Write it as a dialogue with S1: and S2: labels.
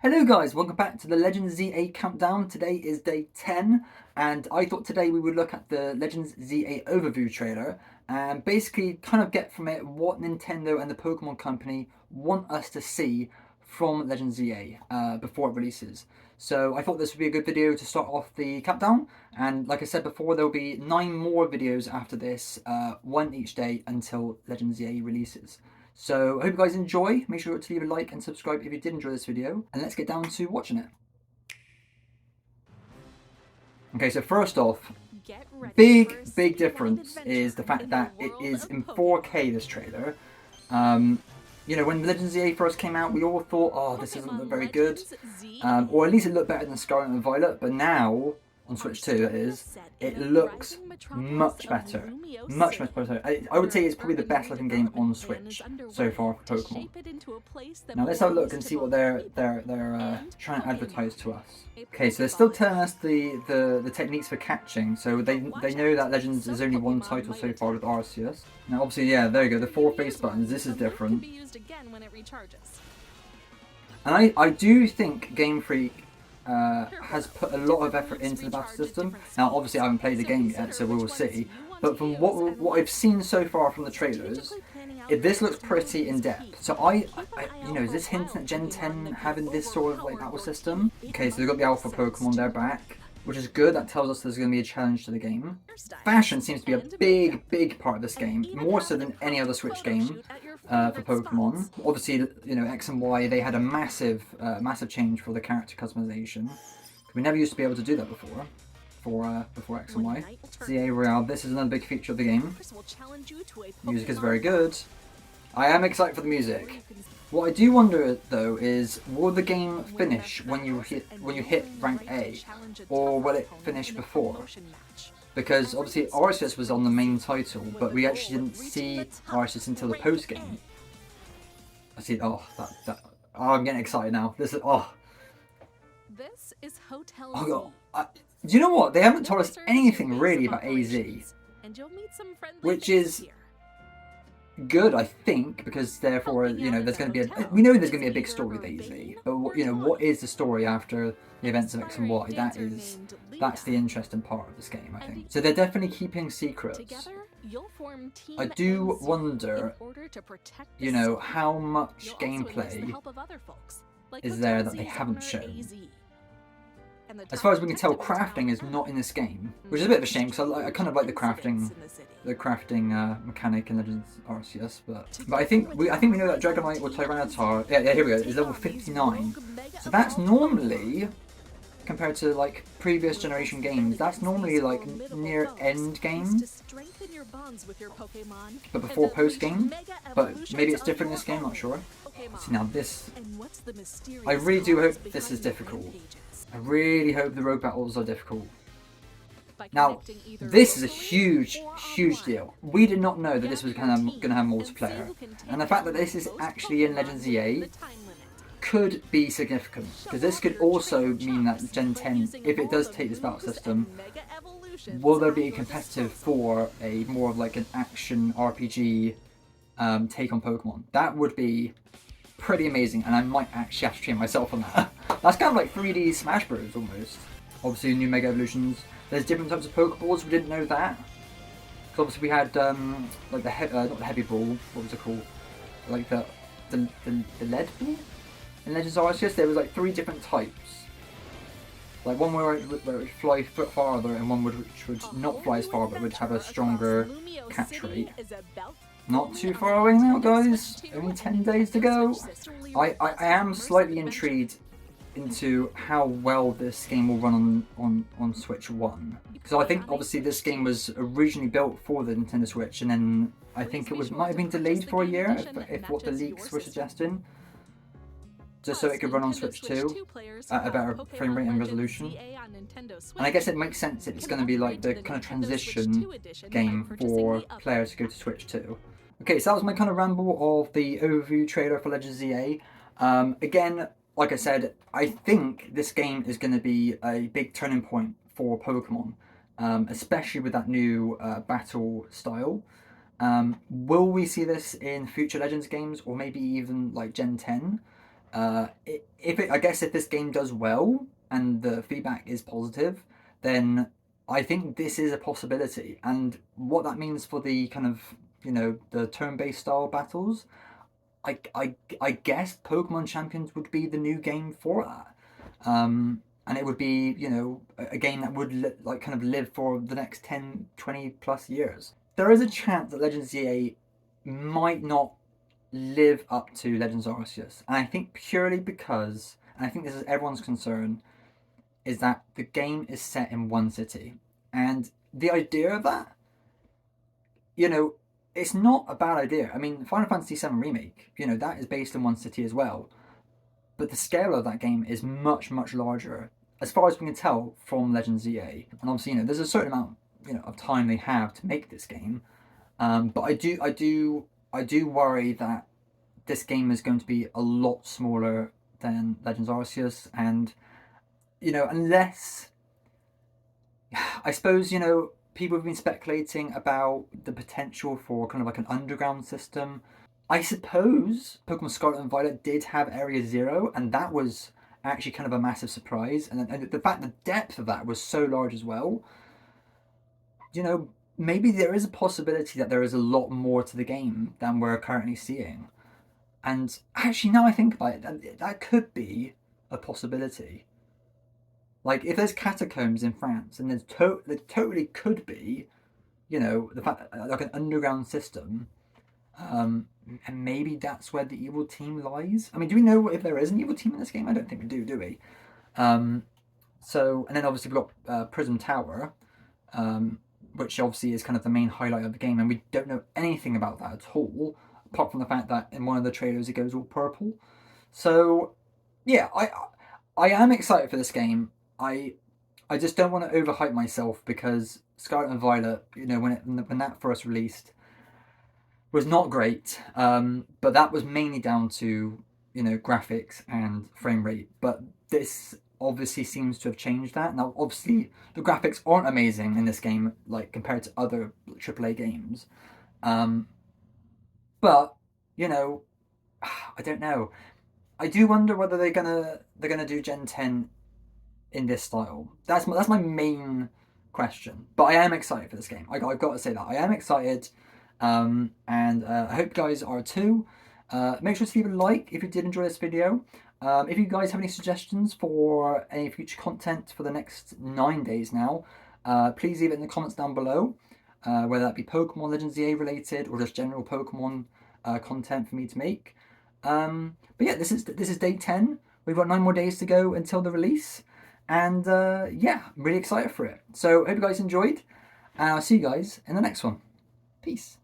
S1: Hello guys, welcome back to the Legends ZA countdown. Today is day 10 and I thought today we would look at the Legends ZA overview trailer and basically kind of get from it what Nintendo and the Pokemon company want us to see from Legends ZA before it releases. So I thought this would be a good video to start off the countdown, and like I said before, there will be 9 more videos after this, one each day until Legends ZA releases. So I hope you guys enjoy. Make sure to leave a like and subscribe if you did enjoy this video, and let's get down to watching it. Okay, so first off, big difference is the fact that it is in 4K, this trailer. You know, when Legends ZA first came out, we all thought, oh, this doesn't look very good. Or at least it looked better than Scarlet and Violet, but now, on Switch 2 that is, it looks much better. Much better. I would say it's probably the best looking game on Switch so far for Pokemon. Now let's have a look and see what they're trying to advertise to us. Okay, so they're still telling us the techniques for catching. So they know that Legends is only one title so far with Arceus. Now obviously, yeah, there you go, the 4 face buttons. This is different. And I do think Game Freak has put a lot of effort into the battle system. Now obviously I haven't played the game yet, so we will see. But from what I've seen so far from the trailers, this looks pretty in depth. So you know, is this hinting at Gen 10 having this sort of like battle system? Okay, so they've got the Alpha Pokemon, they're back, which is good. That tells us there's going to be a challenge to the game. Fashion seems to be a big part of this game, more so than any other Switch game for Pokemon. Obviously, you know, X and Y, they had a massive change for the character customization. We never used to be able to do that before. Before X and Y. ZA Royale, this is another big feature of the game. Music is very good. I am excited for the music. What I do wonder though is, will the game finish when you hit rank A, or will it finish before? Because obviously Arceus was on the main title, but we actually didn't see Arceus until the post game. I see. Oh, I'm getting excited now. This is Hotel. Oh God. Do you know what? They haven't told us anything really about AZ, which is good, I think, because therefore, you know, there's going to be we know there's going to be a big story with AZ, but you know, what is the story after the events of X and Y? That's the interesting part of this game, I think. So they're definitely keeping secrets. I do wonder, you know, how much gameplay is there that they haven't shown. As far as we can tell, crafting is not in this game, which is a bit of a shame because I kind of like the crafting mechanic in Legends Arceus, but I think we know that Dragonite or Tyranitar, yeah, here we go, is level 59. So that's normally, compared to like previous generation games, that's normally like near end game, but before post game. But maybe it's different in this game, not sure. See, now this, I really do hope this is difficult. I really hope the road battles are difficult. Now, this is a huge deal. We did not know that this was going to have multiplayer. And the fact that this is actually in Legends ZA could be significant. Because this could also mean that Gen 10, if it does take this battle system, will there be a competitive for a more of like an action RPG take on Pokemon? That would be pretty amazing, and I might actually have to train myself on that. That's kind of like 3D Smash Bros. Almost. Obviously, new Mega Evolutions. There's different types of Pokeballs. We didn't know that. Because obviously we had like not the heavy ball. What was it called? Like the lead ball in Legends Arceus. There was like 3 different types. Like one where it would fly farther, and one which would not fly as far, but would have a stronger catch rate. Not too far away now, guys. Only 10 days to go. I am slightly intrigued into how well this game will run on Switch 1. Because I think obviously this game was originally built for the Nintendo Switch, and then I think it might have been delayed for a year, if what the leaks were suggesting. Just so it could run on Switch 2 at a better frame rate and resolution. And I guess it makes sense if it's going to be like the kind of transition game for players to go to Switch 2. Okay, so that was my kind of ramble of the overview trailer for Legends ZA. Again, like I said, I think this game is going to be a big turning point for Pokemon, especially with that new battle style. Will we see this in future Legends games, or maybe even like Gen 10? I guess if this game does well and the feedback is positive, then I think this is a possibility. And what that means for the kind of, the turn-based style battles, I guess Pokemon Champions would be the new game for that. And it would be, a game that would kind of live for the next 10, 20 plus years. There is a chance that Legends ZA might not live up to Legends Arceus. And I think purely because, and I think this is everyone's concern, is that the game is set in one city. And the idea of that, it's not a bad idea. I mean, Final Fantasy VII Remake, that is based in one city as well. But the scale of that game is much, much larger, as far as we can tell from Legends ZA. And obviously, there's a certain amount, of time they have to make this game. But I do worry that this game is going to be a lot smaller than Legends Arceus, and unless, I suppose, people have been speculating about the potential for kind of like an underground system. I suppose Pokemon Scarlet and Violet did have Area Zero, and that was actually kind of a massive surprise. And the fact the depth of that was so large as well. Maybe there is a possibility that there is a lot more to the game than we're currently seeing. And actually, now I think about it, that could be a possibility. Like, if there's catacombs in France, and there totally could be, the fact like an underground system, and maybe that's where the evil team lies. I mean, do we know if there is an evil team in this game? I don't think we do we? So, and then obviously we've got Prism Tower, which obviously is kind of the main highlight of the game, and we don't know anything about that at all, apart from the fact that in one of the trailers it goes all purple. So, yeah, I am excited for this game. I just don't want to overhype myself, because Scarlet and Violet, when that first released, was not great. But that was mainly down to graphics and frame rate. But this obviously seems to have changed that. Now, obviously, the graphics aren't amazing in this game, like compared to other AAA games. But I don't know. I do wonder whether they're gonna do Gen 10 in this style. That's my main question. But I am excited for this game. I've got to say that I am excited, and I hope you guys are too. Make sure to leave a like if you did enjoy this video. If you guys have any suggestions for any future content for the next 9 days now, please leave it in the comments down below. Whether that be Pokemon Legends ZA related or just general Pokemon content for me to make. But yeah, this is day 10. We've got 9 more days to go until the release. And yeah, I'm really excited for it. So, hope you guys enjoyed. And I'll see you guys in the next one. Peace.